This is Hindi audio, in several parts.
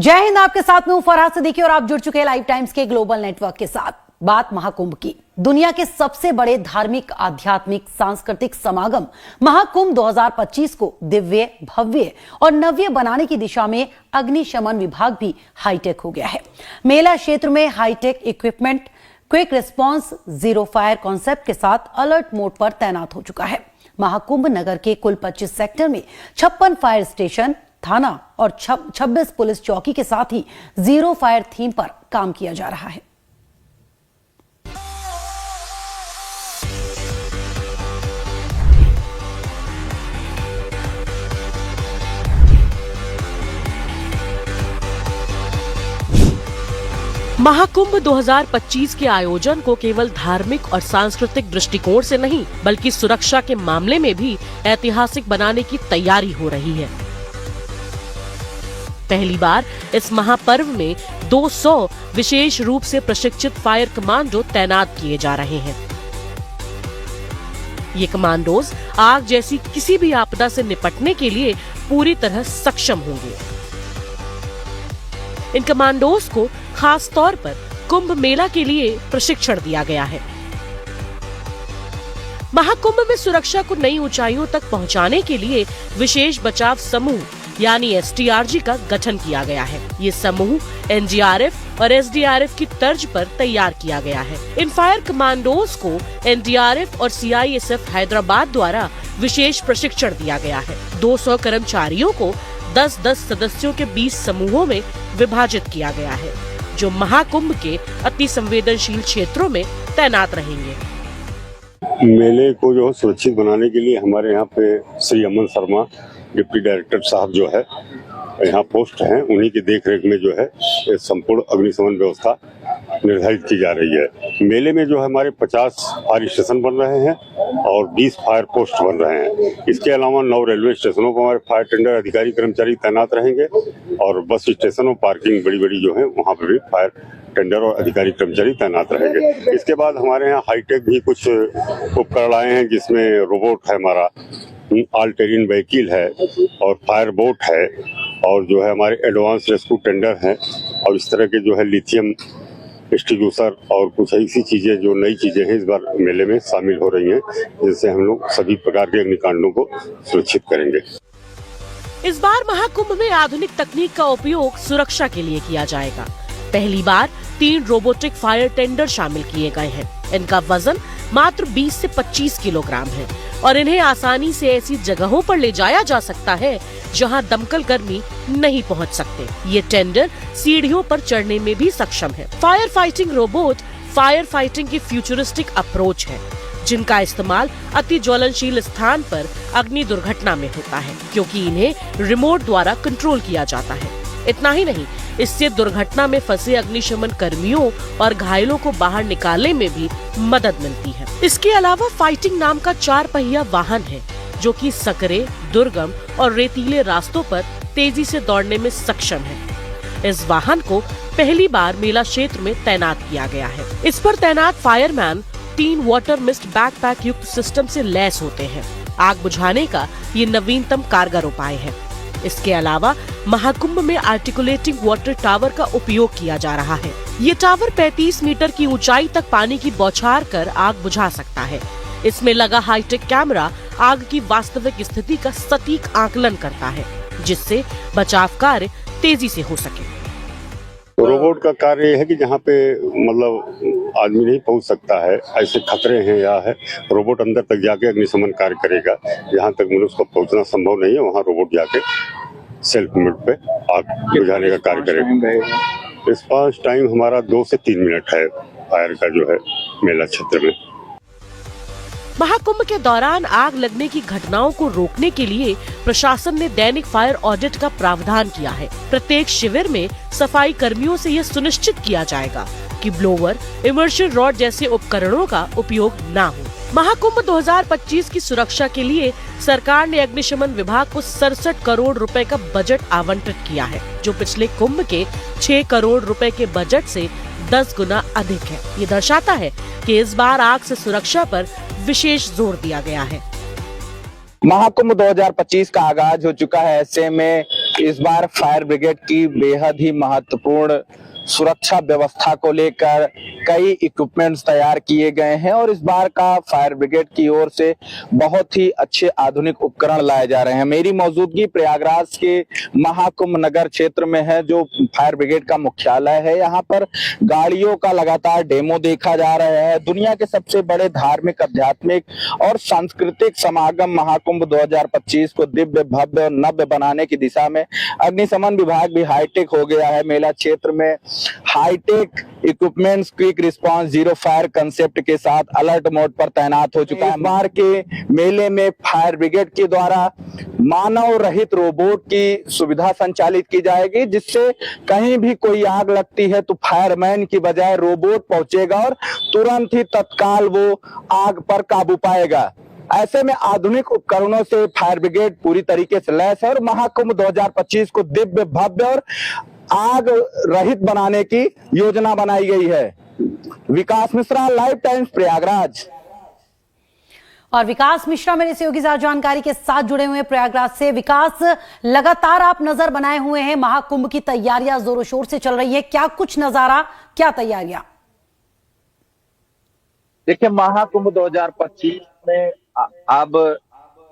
जय हिंद। आपके साथ में हूं फरहाद सिद्दीकी और आप जुड़ चुके हैं लाइव टाइम्स के ग्लोबल नेटवर्क के साथ। बात महाकुंभ की। दुनिया के सबसे बड़े धार्मिक, आध्यात्मिक, सांस्कृतिक समागम महाकुंभ 2025 को दिव्य, भव्य और नव्य बनाने की दिशा में अग्निशमन विभाग भी हाईटेक हो गया है। मेला क्षेत्र में hitech equipment, quick response, zero fire concept के साथ अलर्ट मोड पर तैनात हो चुका है। महाकुंभ नगर के कुल 25 सेक्टर में 56 फायर स्टेशन, थाना और 26 पुलिस चौकी के साथ ही जीरो फायर थीम पर काम किया जा रहा है। महाकुंभ 2025 के आयोजन को केवल धार्मिक और सांस्कृतिक दृष्टिकोण से नहीं, बल्कि सुरक्षा के मामले में भी ऐतिहासिक बनाने की तैयारी हो रही है। पहली बार इस महापर्व में 200 विशेष रूप से प्रशिक्षित फायर कमांडो तैनात किए जा रहे हैं। ये कमांडोज आग जैसी किसी भी आपदा से निपटने के लिए पूरी तरह सक्षम होंगे। इन कमांडोज को खास तौर पर कुंभ मेला के लिए प्रशिक्षण दिया गया है। महाकुंभ में सुरक्षा को नई ऊंचाइयों तक पहुंचाने के लिए विशेष बचाव समूह यानी एसडीआरजी का गठन किया गया है। ये समूह एनडीआरएफ और एसडीआरएफ की तर्ज पर तैयार किया गया है। इन फायर कमांडोज को एनडीआरएफ और सीआईएसएफ हैदराबाद द्वारा विशेष प्रशिक्षण दिया गया है। 200 कर्मचारियों को 10-10 सदस्यों के 20 समूहों में विभाजित किया गया है, जो महाकुंभ के अति संवेदनशील क्षेत्रों में तैनात रहेंगे। मेले को जो सुरक्षित बनाने के लिए हमारे यहाँ पे श्री अमन शर्मा डिप्टी डायरेक्टर साहब जो है यहाँ पोस्ट हैं, उन्हीं की देखरेख में जो है संपूर्ण अग्निशमन व्यवस्था निर्धारित की जा रही है। मेले में जो है हमारे 50 फायर स्टेशन बन रहे हैं और 20 फायर पोस्ट बन रहे हैं। इसके अलावा 9 रेलवे स्टेशनों पर हमारे फायर टेंडर अधिकारी कर्मचारी तैनात रहेंगे और बस स्टेशन और पार्किंग बड़ी जो है वहाँ पर भी फायर टेंडर और अधिकारी कर्मचारी तैनात रहेंगे। इसके बाद हमारे यहाँ हाईटेक भी कुछ उपकरण आए हैं, जिसमें रोबोट है, हमारा ऑल टेरिन व्हीकल है और फायर बोट है और जो है हमारे एडवांस रेस्क्यू टेंडर हैं और इस तरह के जो है लिथियम एक्सटिंग्विशर और कुछ ऐसी चीजें जो नई चीजें हैं इस बार मेले में शामिल हो रही हैं, जिससे हम लोग सभी प्रकार के अग्निकांडों को सुरक्षित करेंगे। इस बार महाकुंभ में आधुनिक तकनीक का उपयोग सुरक्षा के लिए किया जाएगा। पहली बार 3 रोबोटिक फायर टेंडर शामिल किए गए हैं। इनका वजन मात्र 20 से 25 किलोग्राम है और इन्हें आसानी से ऐसी जगहों पर ले जाया जा सकता है जहां दमकल कर्मी नहीं पहुंच सकते। ये टेंडर सीढ़ियों पर चढ़ने में भी सक्षम है। Fire fighting robot fire fighting की फ्यूचरिस्टिक अप्रोच है, जिनका इस्तेमाल अति ज्वलनशील स्थान पर अग्नि दुर्घटना में होता है, क्योंकि इन्हें रिमोट द्वारा कंट्रोल किया जाता है। इतना ही नहीं, इससे दुर्घटना में फंसे अग्निशमन कर्मियों और घायलों को बाहर निकालने में भी मदद मिलती है। इसके अलावा फाइटिंग नाम का 4 पहिया वाहन है, जो कि सकरे, दुर्गम और रेतीले रास्तों पर तेजी से दौड़ने में सक्षम है। इस वाहन को पहली बार मेला क्षेत्र में तैनात किया गया है। इस पर तैनात फायरमैन 3 वाटर मिस्ट बैकपैक युक्त सिस्टम से लैस होते हैं। आग बुझाने का ये नवीनतम कारगर उपाय है। इसके अलावा महाकुंभ में आर्टिकुलेटिंग वाटर टावर का उपयोग किया जा रहा है। ये टावर 35 मीटर की ऊंचाई तक पानी की बौछार कर आग बुझा सकता है। इसमें लगा हाईटेक कैमरा आग की वास्तविक स्थिति का सटीक आकलन करता है, जिससे बचाव कार्य तेजी से हो सके। रोबोट का कार्य यह है कि जहाँ पे मतलब आदमी नहीं पहुँच सकता है, ऐसे खतरे हैं या है, रोबोट अंदर तक जाके अग्निशमन कार्य करेगा। जहाँ तक मनुष्य को पहुँचना संभव नहीं है, वहाँ रोबोट जाके सेल्फ मोड पे आग बुझाने का कार्य करेगा। रिस्पांस टाइम हमारा 2 से 3 मिनट है फायर का जो है मेला क्षेत्र में। महाकुंभ के दौरान आग लगने की घटनाओं को रोकने के लिए प्रशासन ने दैनिक फायर ऑडिट का प्रावधान किया है। प्रत्येक शिविर में सफाई कर्मियों से यह सुनिश्चित किया जाएगा कि ब्लोवर, इमर्शन रॉड जैसे उपकरणों का उपयोग न हो। महाकुंभ 2025 की सुरक्षा के लिए सरकार ने अग्निशमन विभाग को 67 करोड़ रुपए का बजट आवंटित किया है, जो पिछले कुंभ के 6 करोड़ रुपए के बजट से 10 गुना अधिक है। ये दर्शाता है कि इस बार आग से सुरक्षा पर विशेष जोर दिया गया है। महाकुंभ 2025 का आगाज हो चुका है। ऐसे में इस बार फायर ब्रिगेड की बेहद ही महत्वपूर्ण सुरक्षा व्यवस्था को लेकर कई इक्विपमेंट्स तैयार किए गए हैं और इस बार का फायर ब्रिगेड की ओर से बहुत ही अच्छे आधुनिक उपकरण लाए जा रहे हैं। मेरी मौजूदगी प्रयागराज के महाकुंभ नगर क्षेत्र में है, जो फायर ब्रिगेड का मुख्यालय है। यहाँ पर गाड़ियों का लगातार डेमो देखा जा रहा है। दुनिया के सबसे बड़े धार्मिक, आध्यात्मिक और सांस्कृतिक समागम महाकुंभ 2025 को दिव्य, भव्य और नव्य बनाने की दिशा में अग्निशमन विभाग भी हाईटेक हो गया है। मेला क्षेत्र में hitech equipments quick response zero fire concept के साथ अलर्ट मोड पर तैनात हो चुका है। मार के मेले में फायर ब्रिगेड के द्वारा मानव रहित रोबोट की सुविधा संचालित की जाएगी, जिससे कहीं भी कोई आग लगती है तो फायरमैन की बजाय रोबोट पहुंचेगा और तुरंत ही तत्काल वो आग पर काबू पाएगा। ऐसे में आधुनिक उपकरणों से फायर ब्रिगेड पूरी तरीके से लैस है और महाकुंभ 2025 को दिव्य, भव्य और आग रहित बनाने की योजना बनाई गई है। विकास मिश्रा, लाइव टाइम्स, प्रयागराज। और विकास मिश्रा मेरे सहयोगी साथ जानकारी के साथ जुड़े हुए हैं प्रयागराज से। विकास, लगातार आप नजर बनाए हुए हैं, महाकुंभ की तैयारियां जोरों शोर से चल रही है, क्या कुछ नजारा, क्या तैयारियां? देखिए, महाकुंभ 2025 में अब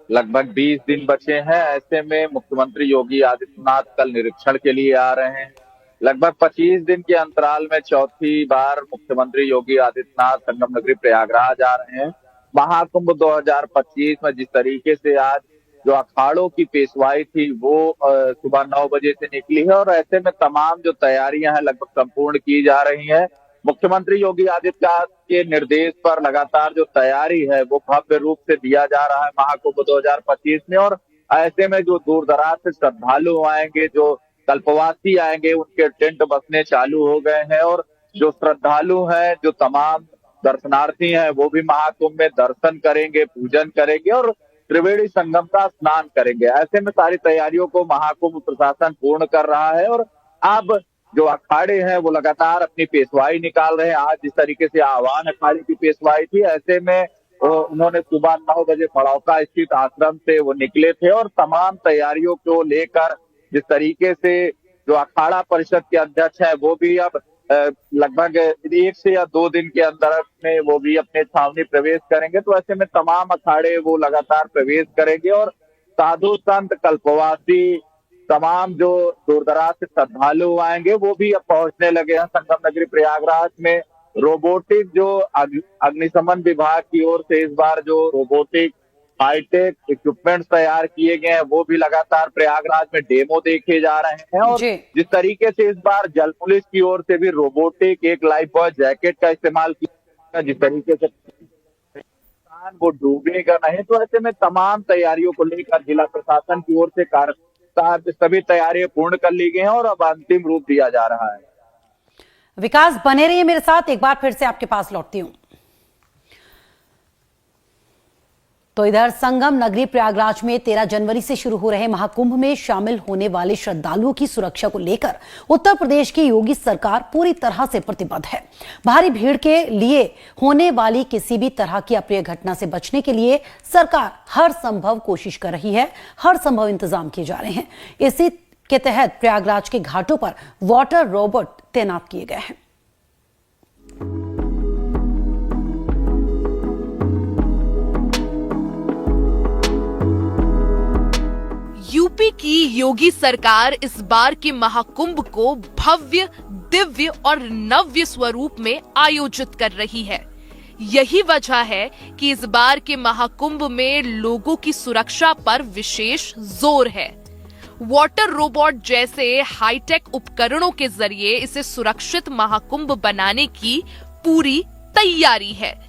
लगभग 20 दिन बचे हैं। ऐसे में मुख्यमंत्री योगी आदित्यनाथ कल निरीक्षण के लिए आ रहे हैं। लगभग 25 दिन के अंतराल में चौथी बार मुख्यमंत्री योगी आदित्यनाथ संगम नगरी प्रयागराज आ रहे हैं। महाकुंभ 2025 में जिस तरीके से आज जो अखाड़ों की पेशवाई थी वो सुबह 9 बजे से निकली है और ऐसे में तमाम जो तैयारियां हैं लगभग संपूर्ण की जा रही हैं। मुख्यमंत्री योगी आदित्यनाथ के निर्देश पर लगातार जो तैयारी है वो भव्य रूप से दिया जा रहा है महाकुंभ 2025 में। और ऐसे में जो दूर दराज से श्रद्धालु आएंगे, जो कल्पवासी आएंगे, उनके टेंट बसने चालू हो गए हैं और जो श्रद्धालु हैं, जो तमाम दर्शनार्थी हैं, वो भी महाकुंभ में दर्शन करेंगे, पूजन करेंगे और त्रिवेणी संगम का स्नान करेंगे। ऐसे में सारी तैयारियों को महाकुंभ प्रशासन पूर्ण कर रहा है और अब जो अखाड़े हैं वो लगातार अपनी पेशवाई निकाल रहे हैं। आज जिस तरीके से आह्वान अखाड़े की पेशवाई थी, ऐसे में उन्होंने सुबह 9 बजे मड़ौका स्थित आश्रम से वो निकले थे और तमाम तैयारियों को लेकर जिस तरीके से जो अखाड़ा परिषद के अध्यक्ष है वो भी अब लगभग 1 से या 2 दिन के अंदर में वो भी अपने छावनी प्रवेश करेंगे। तो ऐसे में तमाम अखाड़े वो लगातार प्रवेश करेंगे और साधु संत, कल्पवासी, तमाम जो दूर दराज से श्रद्धालु आएंगे वो भी अब पहुंचने लगे हैं संगम नगरी प्रयागराज में। रोबोटिक जो अग्निशमन विभाग की ओर से इस बार जो रोबोटिक हाईटेक इक्विपमेंट तैयार किए गए हैं वो भी लगातार प्रयागराज में डेमो देखे जा रहे हैं। और जिस तरीके से इस बार जल पुलिस की ओर से भी रोबोटिक एक लाइफ बॉय जैकेट का इस्तेमाल किया, जिस तरीके से वो डूबेगा नहीं, तो ऐसे में तमाम तैयारियों को लेकर जिला प्रशासन की ओर से सभी तैयारियां पूर्ण कर ली गई हैं और अब अंतिम रूप दिया जा रहा है। विकास, बने रहिए मेरे साथ, एक बार फिर से आपके पास लौटती हूं। तो इधर संगम नगरी प्रयागराज में 13 जनवरी से शुरू हो रहे महाकुंभ में शामिल होने वाले श्रद्धालुओं की सुरक्षा को लेकर उत्तर प्रदेश की योगी सरकार पूरी तरह से प्रतिबद्ध है। भारी भीड़ के लिए होने वाली किसी भी तरह की अप्रिय घटना से बचने के लिए सरकार हर संभव कोशिश कर रही है, हर संभव इंतजाम किए जा रहे हैं। इसी के तहत प्रयागराज के घाटों पर वाटर रोबोट तैनात किए गए हैं। यूपी की योगी सरकार इस बार के महाकुंभ को भव्य, दिव्य और नव्य स्वरूप में आयोजित कर रही है। यही वजह है कि इस बार के महाकुंभ में लोगों की सुरक्षा पर विशेष जोर है। वाटर रोबोट जैसे हाईटेक उपकरणों के जरिए इसे सुरक्षित महाकुंभ बनाने की पूरी तैयारी है।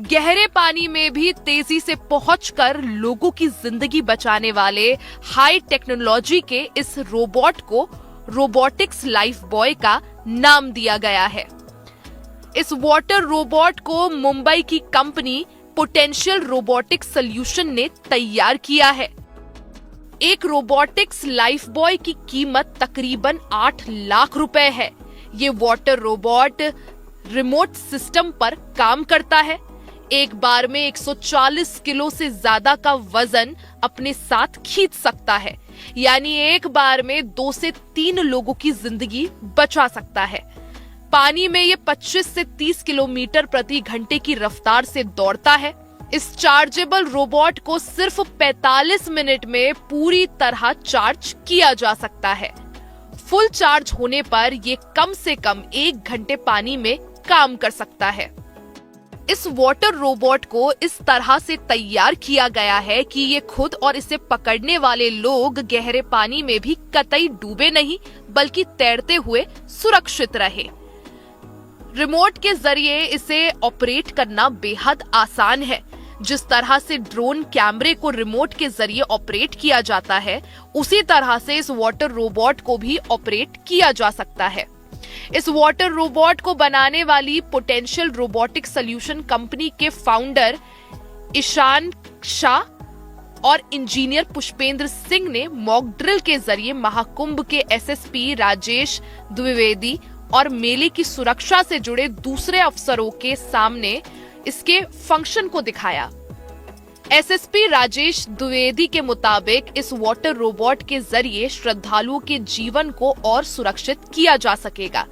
गहरे पानी में भी तेजी से पहुंचकर लोगों की जिंदगी बचाने वाले हाई टेक्नोलॉजी के इस रोबोट को रोबोटिक्स लाइफ बॉय का नाम दिया गया है। इस वाटर रोबोट को मुंबई की कंपनी पोटेंशियल रोबोटिक्स सॉल्यूशन ने तैयार किया है। एक रोबोटिक्स लाइफ बॉय की कीमत तकरीबन 8 लाख रुपए है। ये वाटर रोबोट रिमोट सिस्टम पर काम करता है। एक बार में 140 किलो से ज्यादा का वजन अपने साथ खींच सकता है। यानी एक बार में 2 से 3 लोगों की जिंदगी बचा सकता है। पानी में ये 25 से 30 किलोमीटर प्रति घंटे की रफ्तार से दौड़ता है। इस चार्जेबल रोबोट को सिर्फ 45 मिनट में पूरी तरह चार्ज किया जा सकता है। फुल चार्ज होने पर ये कम से कम 1 घंटे पानी में काम कर सकता है। इस वाटर रोबोट को इस तरह से तैयार किया गया है कि ये खुद और इसे पकड़ने वाले लोग गहरे पानी में भी कतई डूबे नहीं, बल्कि तैरते हुए सुरक्षित रहे। रिमोट के जरिए इसे ऑपरेट करना बेहद आसान है। जिस तरह से ड्रोन कैमरे को रिमोट के जरिए ऑपरेट किया जाता है, उसी तरह से इस वाटर रोबोट को भी ऑपरेट किया जा सकता है। इस वाटर रोबोट को बनाने वाली पोटेंशियल रोबोटिक सॉल्यूशन कंपनी के फाउंडर ईशान शाह और इंजीनियर पुष्पेंद्र सिंह ने मॉक ड्रिल के जरिए महाकुंभ के एसएसपी राजेश द्विवेदी और मेले की सुरक्षा से जुड़े दूसरे अफसरों के सामने इसके फंक्शन को दिखाया। एसएसपी राजेश द्विवेदी के मुताबिक इस वाटर रोबोट के जरिए श्रद्धालुओं के जीवन को और सुरक्षित किया जा सकेगा।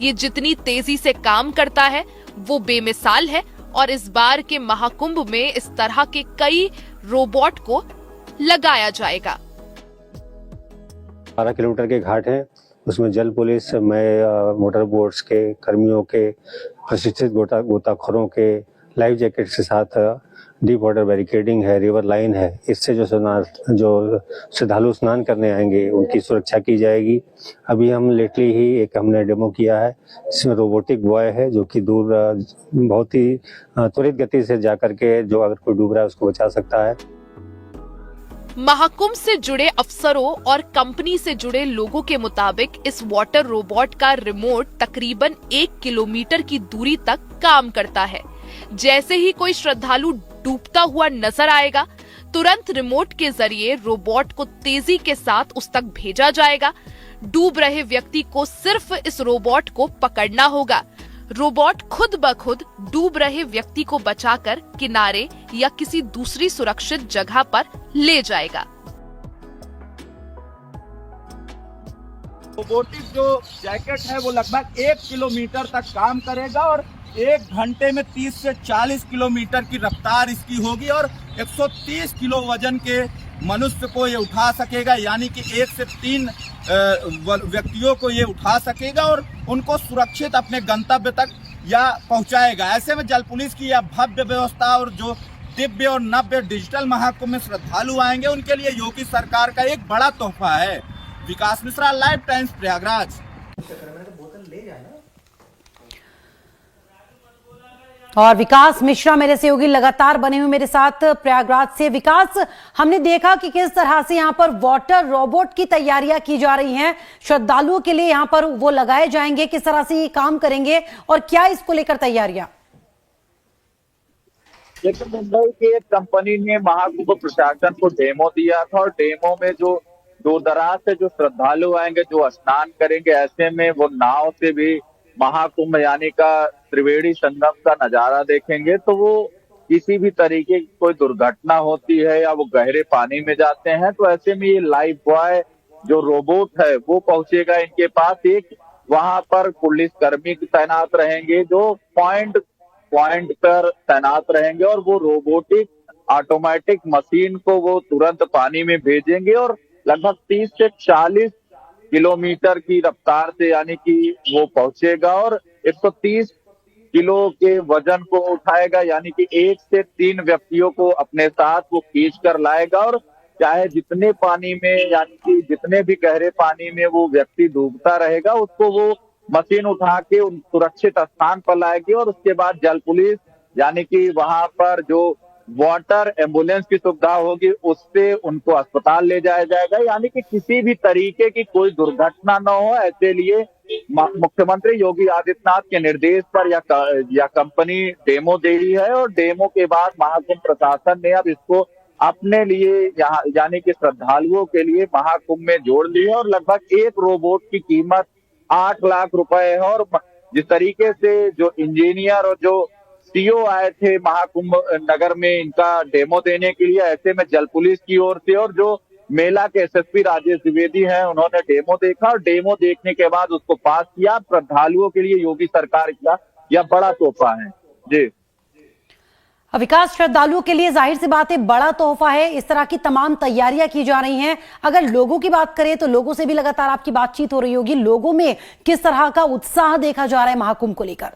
ये जितनी तेजी से काम करता है वो बेमिसाल है और इस बार के महाकुंभ में इस तरह के कई रोबोट को लगाया जाएगा। 12 किलोमीटर के घाट हैं, उसमें जल पुलिस में मोटर बोट्स के कर्मियों के प्रशिक्षित गोताखोरों के लाइफ जैकेट के साथ डीप वाटर बैरिकेडिंग है, रिवर लाइन है। इससे जो श्रद्धालु स्नान करने आएंगे उनकी सुरक्षा की जाएगी। अभी हम लेटली ही हमने डेमो किया है, इसमें रोबोटिक बॉय है जो कि दूर बहुत ही त्वरित गति से जाकर के जो अगर कोई डूब रहा है उसको बचा सकता है। महाकुंभ से जुड़े अफसरों और कंपनी से जुड़े लोगों के मुताबिक इस वाटर रोबोट का रिमोट तकरीबन 1 किलोमीटर की दूरी तक काम करता है। जैसे ही कोई श्रद्धालु डूबता हुआ नजर आएगा, तुरंत रिमोट के जरिए रोबोट को तेजी के साथ उस तक भेजा जाएगा। डूब रहे व्यक्ति को सिर्फ इस रोबोट को पकड़ना होगा। रोबोट खुद ब खुद डूब रहे व्यक्ति को बचाकर किनारे या किसी दूसरी सुरक्षित जगह पर ले जाएगा। रोबोटिक जो जैकेट है वो लगभग 1 किलोमीटर तक काम करेगा और 1 घंटे में 30 से 40 किलोमीटर की रफ्तार इसकी होगी और 130 किलो वजन के मनुष्य को ये उठा सकेगा, यानी कि 1 से 3 व्यक्तियों को ये उठा सकेगा और उनको सुरक्षित अपने गंतव्य तक या पहुंचाएगा। ऐसे में जल पुलिस की यह भव्य व्यवस्था और जो दिव्य और नव्य डिजिटल महाकुंभ में श्रद्धालु आएंगे उनके लिए योगी सरकार का एक बड़ा तोहफा है। विकास मिश्रा, लाइव टाइम्स, प्रयागराज। और विकास मिश्रा मेरे सहयोगी लगातार बने हुए मेरे साथ प्रयागराज से। विकास, हमने देखा कि किस तरह से यहाँ पर वाटर रोबोट की तैयारियां की जा रही हैं, श्रद्धालुओं के लिए यहाँ पर वो लगाए जाएंगे, किस तरह से ये काम करेंगे और क्या इसको लेकर तैयारियां? लेकिन मुंबई की एक कंपनी ने महाकुंभ प्रशासन को डेमो दिया था और डेमो में जो दूर दराज से जो श्रद्धालु आएंगे, जो स्नान करेंगे, ऐसे में वो नाव से भी महाकुंभ यानी का त्रिवेणी संगम का नजारा देखेंगे। तो वो किसी भी तरीके की कोई दुर्घटना होती है या वो गहरे पानी में जाते हैं तो ऐसे में ये लाइफ बॉय जो रोबोट है वो पहुंचेगा इनके पास। एक वहां पर पुलिस कर्मी तैनात रहेंगे जो पॉइंट पर तैनात रहेंगे और वो रोबोटिक ऑटोमेटिक मशीन को वो तुरंत पानी में भेजेंगे और लगभग 30 से 40 किलोमीटर की रफ्तार से यानी कि वो पहुंचेगा और 130 किलो के वजन को उठाएगा, यानी कि 1 से 3 व्यक्तियों को अपने साथ वो खींच कर लाएगा और चाहे जितने पानी में यानी कि जितने भी गहरे पानी में वो व्यक्ति डूबता रहेगा उसको वो मशीन उठा के उन सुरक्षित स्थान पर लाएगी और उसके बाद जल पुलिस यानी कि वहां पर जो वाटर एम्बुलेंस की सुविधा होगी उससे उनको अस्पताल ले जाया जाएगा, यानी कि किसी भी तरीके की कोई दुर्घटना न हो। ऐसे लिए मुख्यमंत्री योगी आदित्यनाथ के निर्देश पर यह कंपनी डेमो दे रही है और डेमो के बाद महाकुंभ प्रशासन ने अब इसको अपने लिए यहाँ यानी कि श्रद्धालुओं के लिए महाकुंभ में जोड़ ली है और लगभग एक रोबोट की कीमत 8 लाख रुपए है। और जिस तरीके से जो इंजीनियर और जो सीओ आए थे महाकुंभ नगर में इनका डेमो देने के लिए, ऐसे में जल पुलिस की ओर से और जो मेला के एसएसपी राजेश द्विवेदी हैं, उन्होंने डेमो देखा और डेमो देखने के बाद उसको पास किया। श्रद्धालुओं के लिए योगी सरकार का यह बड़ा तोहफा है। जी विकास, श्रद्धालुओं के लिए जाहिर सी बात है बड़ा तोहफा है। इस तरह की तमाम तैयारियां की जा रही हैं। अगर लोगों की बात करें तो लोगों से भी लगातार आपकी बातचीत हो रही होगी, लोगों में किस तरह का उत्साह देखा जा रहा है महाकुंभ को लेकर?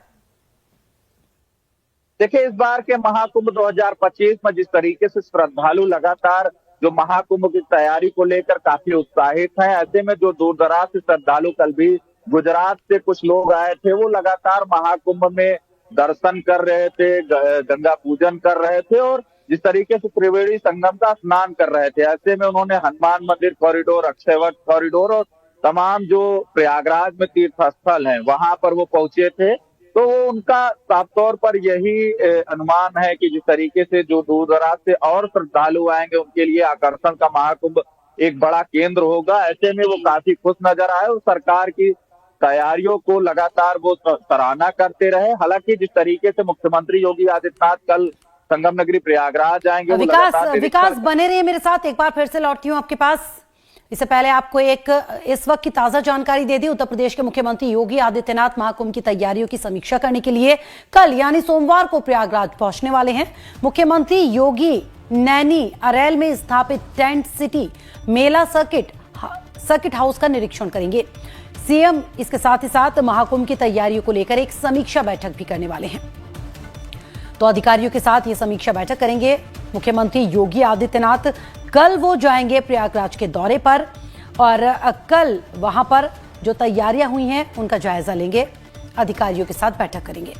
देखिए, इस बार के महाकुंभ 2025 में जिस तरीके से श्रद्धालु लगातार जो महाकुंभ की तैयारी को लेकर काफी उत्साहित हैं, ऐसे में जो दूर दराज से श्रद्धालु, कल भी गुजरात से कुछ लोग आए थे, वो लगातार महाकुंभ में दर्शन कर रहे थे, गंगा पूजन कर रहे थे और जिस तरीके से त्रिवेणी संगम का स्नान कर रहे थे। ऐसे में उन्होंने हनुमान मंदिर कॉरिडोर, अक्षयवट कॉरिडोर और तमाम जो प्रयागराज में तीर्थ स्थल हैं वहां पर वो पहुंचे थे। तो वो उनका साफ तौर पर यही अनुमान है कि जिस तरीके से जो दूर दराज से और श्रद्धालु आएंगे उनके लिए आकर्षण का महाकुंभ एक बड़ा केंद्र होगा। ऐसे में वो काफी खुश नजर आए और सरकार की तैयारियों को लगातार वो सराहना करते रहे। हालांकि जिस तरीके से मुख्यमंत्री योगी आदित्यनाथ कल संगम नगरी प्रयागराज आएंगे, विकास बने रहिए मेरे साथ। एक बार फिर से लौटती हूँ आपके पास। इससे पहले आपको एक इस वक्त की ताजा जानकारी दे दी। उत्तर प्रदेश के मुख्यमंत्री योगी आदित्यनाथ महाकुंभ की तैयारियों की समीक्षा करने के लिए कल यानी सोमवार को प्रयागराज पहुंचने वाले हैं। मुख्यमंत्री योगी नैनी अरेल में स्थापित टेंट सिटी मेला सर्किट हाउस का निरीक्षण करेंगे। सीएम इसके साथ ही साथ महाकुंभ की तैयारियों को लेकर एक समीक्षा बैठक भी करने वाले हैं। तो अधिकारियों के साथ ये समीक्षा बैठक करेंगे मुख्यमंत्री योगी आदित्यनाथ। कल वो जाएंगे प्रयागराज के दौरे पर और कल वहां पर जो तैयारियां हुई हैं उनका जायजा लेंगे, अधिकारियों के साथ बैठक करेंगे।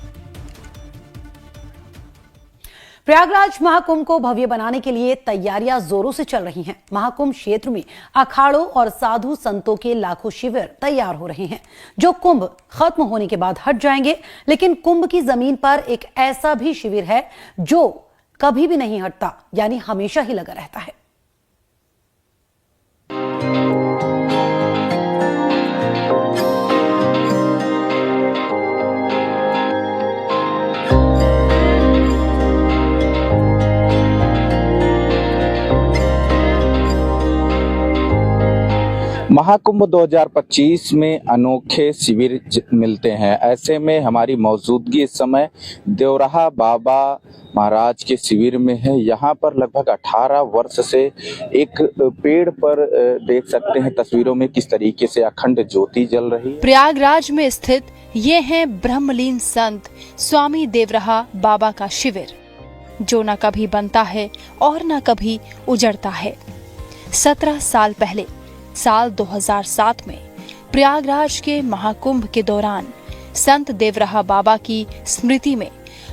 प्रयागराज महाकुंभ को भव्य बनाने के लिए तैयारियां जोरों से चल रही हैं। महाकुंभ क्षेत्र में अखाड़ों और साधु संतों के लाखों शिविर तैयार हो रहे हैं जो कुंभ खत्म होने के बाद हट जाएंगे। लेकिन कुंभ की जमीन पर एक ऐसा भी शिविर है जो कभी भी नहीं हटता, यानी हमेशा ही लगा रहता है। महाकुंभ 2025 में अनोखे शिविर मिलते हैं। ऐसे में हमारी मौजूदगी इस समय देवराहा बाबा महाराज के शिविर में है। यहाँ पर लगभग 18 वर्ष से एक पेड़ पर देख सकते हैं तस्वीरों में किस तरीके से अखंड ज्योति जल रही है। प्रयागराज में स्थित ये है ब्रह्मलीन संत स्वामी देवराहा बाबा का शिविर, जो न कभी बनता है और न कभी उजड़ता है। 17 साल पहले साल 2007 में प्रयागराज के महाकुंभ के दौरान संत देवराहा बाबा की स्मृति में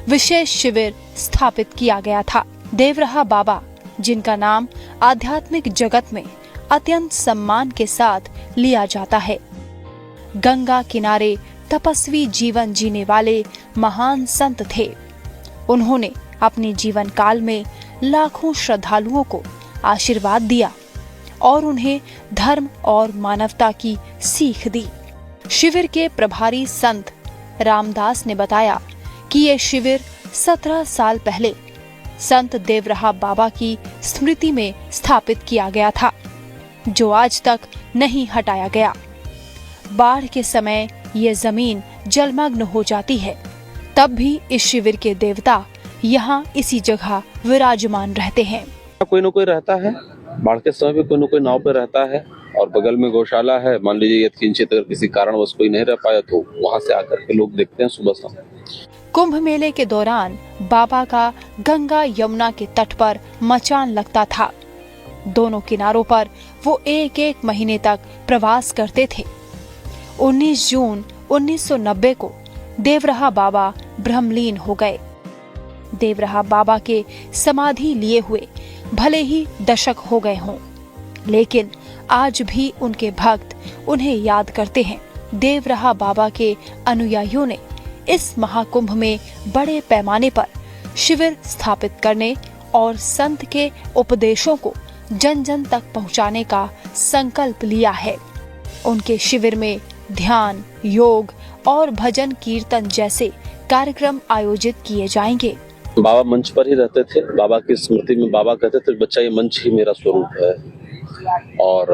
विशेष शिविर स्थापित किया गया था। देवराहा बाबा, जिनका नाम आध्यात्मिक जगत में अत्यंत सम्मान के साथ लिया जाता है, गंगा किनारे तपस्वी जीवन जीने वाले महान संत थे। उन्होंने अपने जीवन काल में लाखों श्रद्धालुओं को आशीर्वाद दिया और उन्हें धर्म और मानवता की सीख दी। शिविर के प्रभारी संत रामदास ने बताया कि ये शिविर 17 साल पहले संत देवराहा बाबा की स्मृति में स्थापित किया गया था, जो आज तक नहीं हटाया गया। बाढ़ के समय ये जमीन जलमग्न हो जाती है, तब भी इस शिविर के देवता यहाँ इसी जगह विराजमान रहते हैं। कोई न कोई रहता है, बाढ़ के समय भी कोई न कोई नाव पे रहता है और बगल में गौशाला है। मान लीजिए यथकिंचित अगर किसी कारणवश कोई नहीं रह पाया तो वहाँ से आकर के लोग देखते हैं सुबह शाम। कुंभ मेले के दौरान बाबा का गंगा यमुना के तट पर मचान लगता था। दोनों किनारों पर वो एक महीने तक प्रवास करते थे। 19 जून 1990 को देवराहा बाबा ब्रह्मलीन हो गए। देवराहा बाबा के समाधि लिए हुए भले ही दशक हो गए हों, लेकिन आज भी उनके भक्त उन्हें याद करते हैं। देवराहा बाबा के अनुयायियों ने इस महाकुंभ में बड़े पैमाने पर शिविर स्थापित करने और संत के उपदेशों को जन जन तक पहुंचाने का संकल्प लिया है। उनके शिविर में ध्यान, योग और भजन कीर्तन जैसे कार्यक्रम आयोजित किए जाएंगे। बाबा मंच पर ही रहते थे। बाबा की स्मृति में बाबा कहते थे, बच्चा ये मंच ही मेरा स्वरूप है। और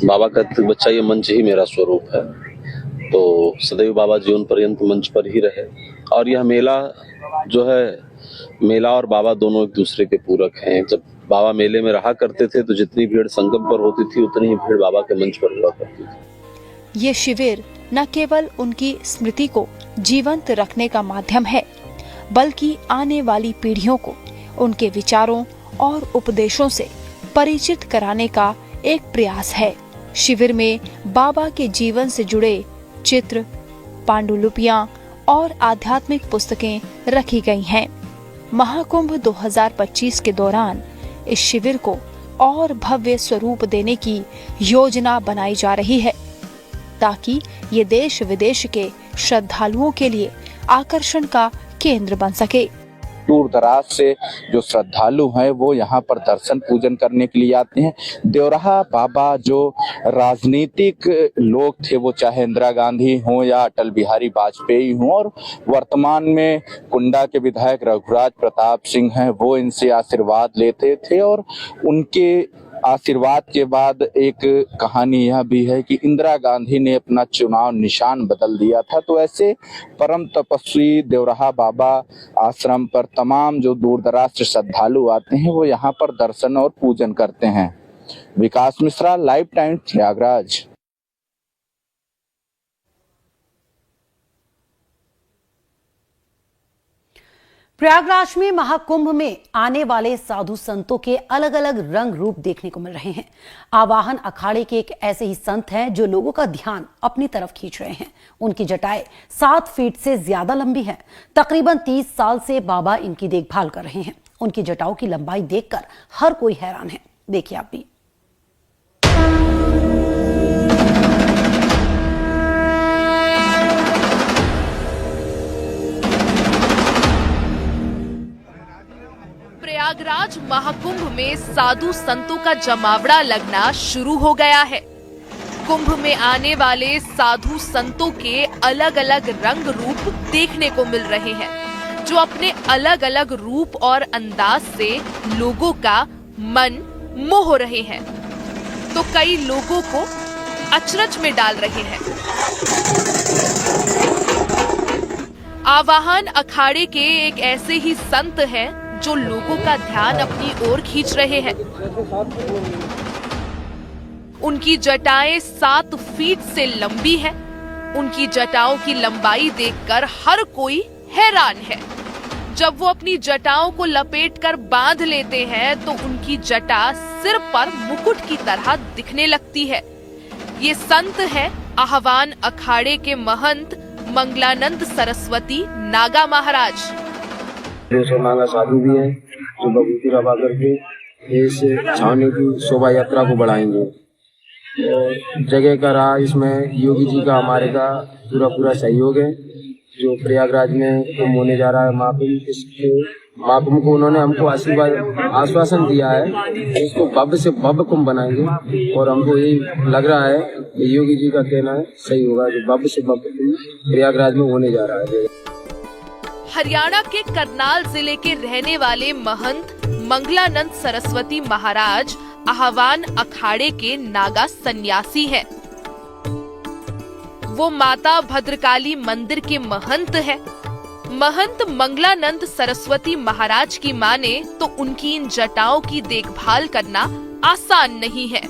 बाबा का बच्चा ये मंच ही मेरा स्वरूप है, तो सदैव बाबा जीवन पर्यंत मंच पर ही रहे। और यह मेला जो है, मेला और बाबा दोनों एक दूसरे के पूरक हैं। जब बाबा मेले में रहा करते थे तो जितनी भीड़ संगम पर होती थी उतनी ही भीड़ बाबा के मंच पर हुआ करती थी। ये शिविर न केवल उनकी स्मृति को जीवंत रखने का माध्यम है, बल्कि आने वाली पीढ़ियों को उनके विचारों और उपदेशों से परिचित कराने का एक प्रयास है। शिविर में बाबा के जीवन से जुड़े चित्र, पांडुलिपियां और आध्यात्मिक पुस्तकें रखी गई हैं। महाकुंभ 2025 के दौरान इस शिविर को और भव्य स्वरूप देने की योजना बनाई जा रही है, ताकि ये देश विदेश के श्रद्धालुओं के लिए आकर्षण का केंद्र बन सके। दूर दराज से जो श्रद्धालु हैं वो यहाँ पर दर्शन पूजन करने के लिए आते हैं। देवराहा बाबा जो राजनीतिक लोग थे, वो चाहे इंदिरा गांधी हों या अटल बिहारी वाजपेयी हों, और वर्तमान में कुंडा के विधायक रघुराज प्रताप सिंह हैं, वो इनसे आशीर्वाद लेते थे। और उनके आशीर्वाद के बाद एक कहानी यह भी है कि इंदिरा गांधी ने अपना चुनाव निशान बदल दिया था। तो ऐसे परम तपस्वी देवराहा बाबा आश्रम पर तमाम जो दूर दराज से श्रद्धालु आते हैं वो यहाँ पर दर्शन और पूजन करते हैं। विकास मिश्रा, लाइव टाइम्स, प्रयागराज। प्रयागराज में महाकुंभ में आने वाले साधु संतों के अलग अलग रंग रूप देखने को मिल रहे हैं। आवाहन अखाड़े के एक ऐसे ही संत हैं जो लोगों का ध्यान अपनी तरफ खींच रहे हैं। उनकी जटाएं 7 फीट से ज्यादा लंबी हैं। तकरीबन 30 साल से बाबा इनकी देखभाल कर रहे हैं। उनकी जटाओं की लंबाई देखकर हर कोई हैरान है। देखिए आप भी। प्रयागराज महाकुंभ में साधु संतों का जमावड़ा लगना शुरू हो गया है। कुंभ में आने वाले साधु संतों के अलग अलग रंग रूप देखने को मिल रहे हैं, जो अपने अलग अलग रूप और अंदाज से लोगों का मन मोह रहे हैं, तो कई लोगों को अचरज में डाल रहे हैं। आवाहन अखाड़े के एक ऐसे ही संत हैं जो लोगों का ध्यान अपनी ओर खींच रहे हैं। उनकी जटाएं 7 फीट से लंबी हैं। उनकी जटाओं की लंबाई देखकर हर कोई हैरान है। जब वो अपनी जटाओं को लपेटकर बांध लेते हैं तो उनकी जटा सिर पर मुकुट की तरह दिखने लगती है। ये संत है आह्वान अखाड़े के महंत मंगलानंद सरस्वती नागा महाराज। 200 नागा साधु भी हैं जो बबूती रवा करके इस छावनी की शोभा यात्रा को बढ़ाएंगे। और जगह का रहा इसमें योगी जी का हमारे का पूरा सहयोग है। जो प्रयागराज में कुंभ होने जा रहा है महाकुंभ को उन्होंने हमको आश्वासन दिया है, इसको भव्य से भव्य कुंभ बनाएंगे। और हमको यही लग रहा है कि योगी जी का कहना है सही होगा, जो भव्य से भव्य कुंभ प्रयागराज में होने जा रहा है। हरियाणा के करनाल जिले के रहने वाले महंत मंगलानंद सरस्वती महाराज आह्वान अखाड़े के नागा सन्यासी हैं। वो माता भद्रकाली मंदिर के महंत हैं। महंत मंगलानंद सरस्वती महाराज की माने तो उनकी इन जटाओं की देखभाल करना आसान नहीं है।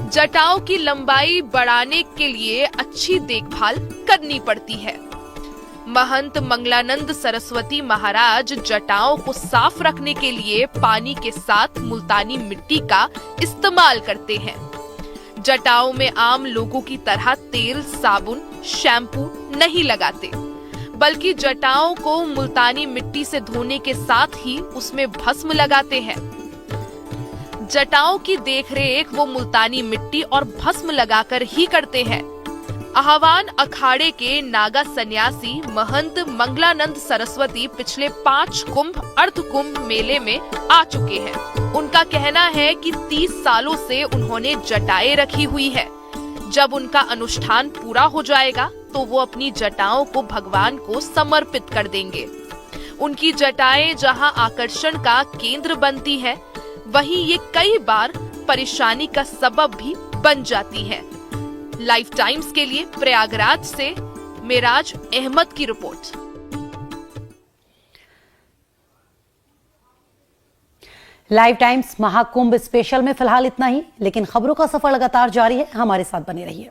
जटाओं की लंबाई बढ़ाने के लिए अच्छी देखभाल करनी पड़ती है। महंत मंगलानंद सरस्वती महाराज जटाओं को साफ रखने के लिए पानी के साथ मुल्तानी मिट्टी का इस्तेमाल करते हैं। जटाओं में आम लोगों की तरह तेल, साबुन, शैम्पू नहीं लगाते, बल्कि जटाओं को मुल्तानी मिट्टी से धोने के साथ ही उसमें भस्म लगाते हैं। जटाओं की देखरेख वो मुल्तानी मिट्टी और भस्म लगाकर ही करते हैं। आह्वान अखाड़े के नागा सन्यासी महंत मंगलानंद सरस्वती पिछले 5 कुंभ अर्ध कुंभ मेले में आ चुके हैं। उनका कहना है कि 30 सालों से उन्होंने जटाएं रखी हुई है। जब उनका अनुष्ठान पूरा हो जाएगा तो वो अपनी जटाओं को भगवान को समर्पित कर देंगे। उनकी जटाएं जहां आकर्षण का केंद्र बनती है, वहीं ये कई बार परेशानी का सबब भी बन जाती है। लाइफ टाइम्स के लिए प्रयागराज से मेराज अहमद की report. Live times Mahakumbh special में फिलहाल इतना ही, लेकिन खबरों का सफर लगातार जारी है। हमारे साथ बने रहिए।